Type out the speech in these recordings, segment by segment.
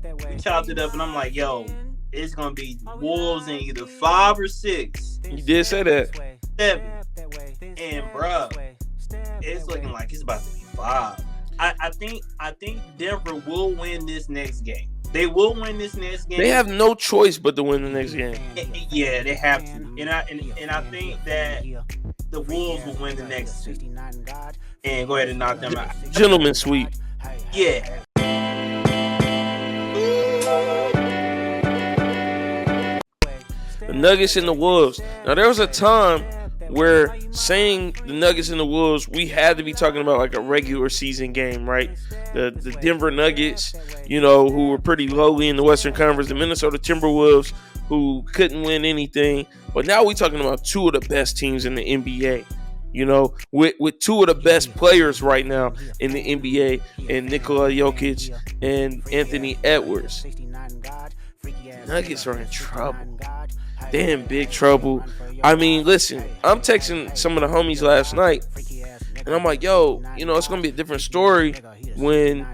We chopped it up, and I'm like, yo, it's gonna be Wolves in either 5 or 6. You did say that. 7. And bruh, it's looking like it's about to be 5. I think Denver will win this next game. They will win this next game. They have no choice but to win the next game. Yeah, they have to. And I think that the Wolves will win the next 2 and go ahead and knock them out. Gentleman sweep. Yeah. The Nuggets and the Wolves. Now, there was a time where saying the Nuggets and the Wolves, we had to be talking about like a regular season game, right? The Denver Nuggets, who were pretty lowly in the Western Conference. The Minnesota Timberwolves, who couldn't win anything. But now we're talking about 2 of the best teams in the NBA. With 2 of the best players right now in the NBA, and Nikola Jokic and Anthony Edwards. Nuggets are in trouble. They're in big trouble. I mean, listen, I'm texting some of the homies last night, and I'm like, yo, it's going to be a different story when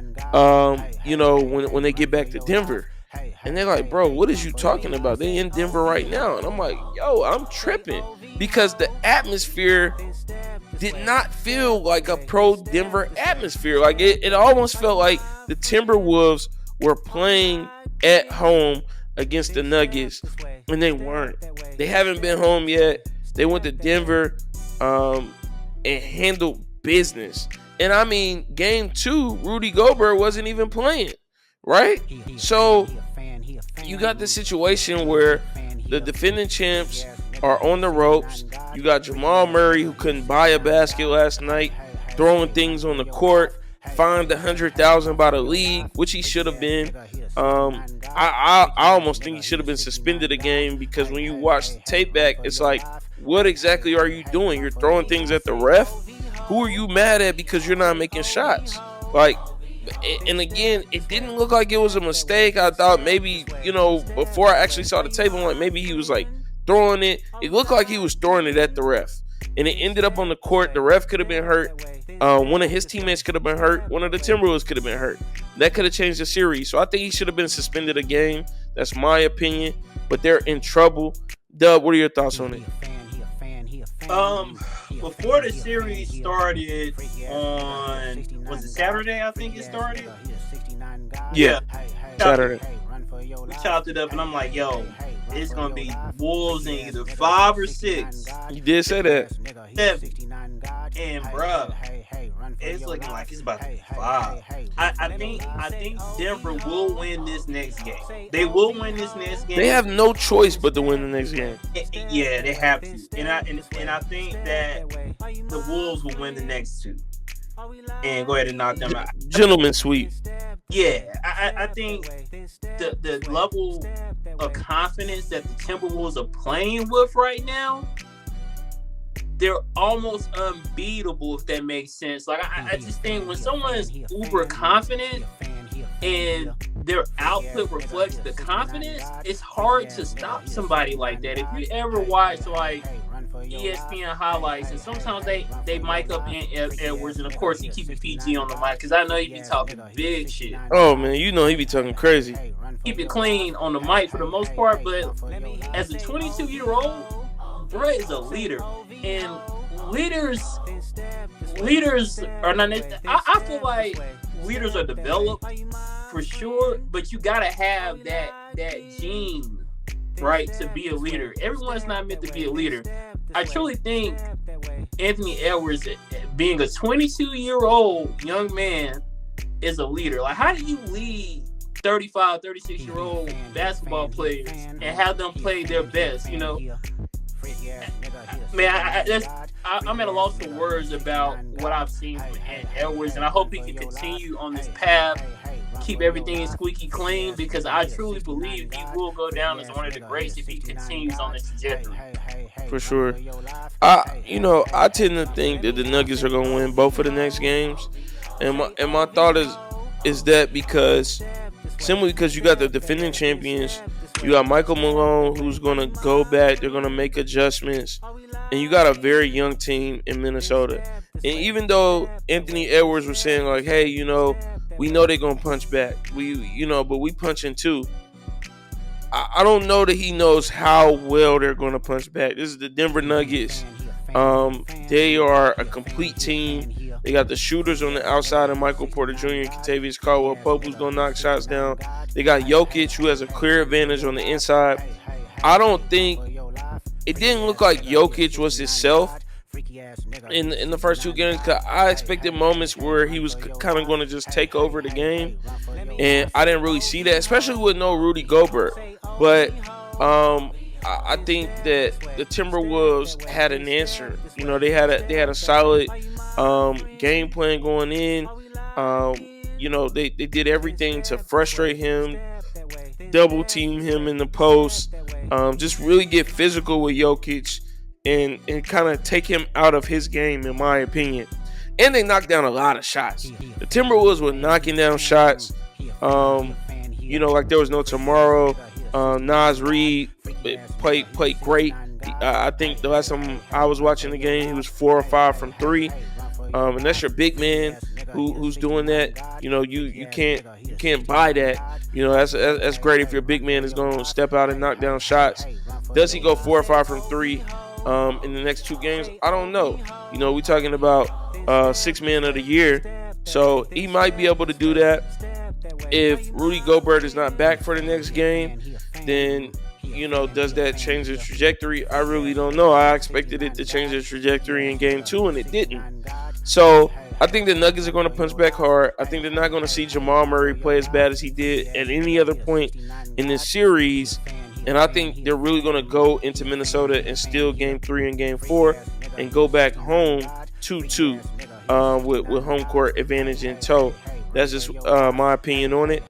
they get back to Denver. And they're like, bro, what is you talking about? They in Denver right now. And I'm like, yo, I'm tripping. Because the atmosphere did not feel like a pro-Denver atmosphere. Like, it almost felt like the Timberwolves were playing at home against the Nuggets, and they weren't. They haven't been home yet. They went to Denver and handled business. And I mean, game 2, Rudy Gobert wasn't even playing, right? So you got this situation where the defending champs are on the ropes. You got Jamal Murray, who couldn't buy a basket last night, throwing things on the court, fined $100,000 by the league, which he should have been. I almost think he should have been suspended a game, because when you watch the tape back, it's like, what exactly are you doing? You're throwing things at the ref? Who are you mad at because you're not making shots? Like, and again, it didn't look like it was a mistake. I thought maybe, before I actually saw the tape, I'm like, maybe he was like throwing it. It looked like he was throwing it at the ref. And it ended up on the court. The ref could have been hurt. One of his teammates could have been hurt. One of the Timberwolves could have been hurt. That could have changed the series. So I think he should have been suspended a game. That's my opinion. But they're in trouble. Dub, what are your thoughts on it? Before the series started on, was it Saturday? I think it started. Yeah, Saturday. We chopped it up, and I'm like, yo, it's gonna be Wolves in either 5 or 6. You did say that. 7. And bruh, it's looking like it's about to be 5. I think Denver will win this next game. They will win this next game. They have no choice but to win the next game. Yeah, they have to. And I think that the Wolves will win the next 2 and go ahead and knock them out. Gentleman sweep. Yeah, I think the level of confidence that the Timberwolves are playing with right now, they're almost unbeatable, if that makes sense. Like, I just think when someone is uber confident and their output reflects the confidence, it's hard to stop somebody like that. If you ever watch like ESPN highlights, and sometimes they mic up Edwards, and of course he keep it PG on the mic, because I know he be talking big shit. Oh man, he be talking crazy. Keep it clean on the mic for the most part, but as a 22-year-old, bro is a leader, and leaders are not. I feel like leaders are developed for sure, but you gotta have that gene, right, to be a leader. Everyone's not meant to be a leader. I truly think Anthony Edwards, being a 22-year-old young man, is a leader. Like, how do you lead 35, 36-year-old basketball players and have them play their best, Man, I'm at a loss for words about what I've seen from Edwards, and I hope he can continue on this path, keep everything squeaky clean, because I truly believe he will go down as one of the greats if he continues on this trajectory. For sure. I tend to think that the Nuggets are going to win both of the next games, and my thought is that simply because you got the defending champions, you got Michael Malone, who's going to go back, they're going to make adjustments, and you got a very young team in Minnesota. And even though Anthony Edwards was saying, like, hey, We know they're gonna punch back. But we punching too. I don't know that he knows how well they're gonna punch back. This is the Denver Nuggets. They are a complete team. They got the shooters on the outside of Michael Porter Jr. and Kentavious Caldwell-Pope, who's gonna knock shots down. They got Jokic, who has a clear advantage on the inside. I don't think it didn't look like Jokic was himself in the first two games. Cause I expected moments where he was kind of going to just take over the game, and I didn't really see that, especially with no Rudy Gobert. But I think that the Timberwolves had an answer. They had a solid game plan going in. They did everything to frustrate him, double team him in the post, just really get physical with Jokic and kind of take him out of his game, in my opinion. And they knocked down a lot of shots. The Timberwolves were knocking down shots, like there was no tomorrow. Naz Reid played great. I think the last time I was watching the game, he was 4 or 5 from 3. And that's your big man who's doing that. You can't buy that. That's great if your big man is going to step out and knock down shots. Does he go 4 or 5 from 3 in the next 2 games? I don't know. We're talking about 6 man of the year, so he might be able to do that. If Rudy Gobert is not back for the next game, then does that change the trajectory? I really don't know. I expected it to change the trajectory in game 2, and it didn't. So I think the Nuggets are going to punch back hard. I think they're not going to see Jamal Murray play as bad as he did at any other point in this series. And I think they're really going to go into Minnesota and steal game 3 and game 4 and go back home 2-2 with home court advantage in tow. That's just my opinion on it.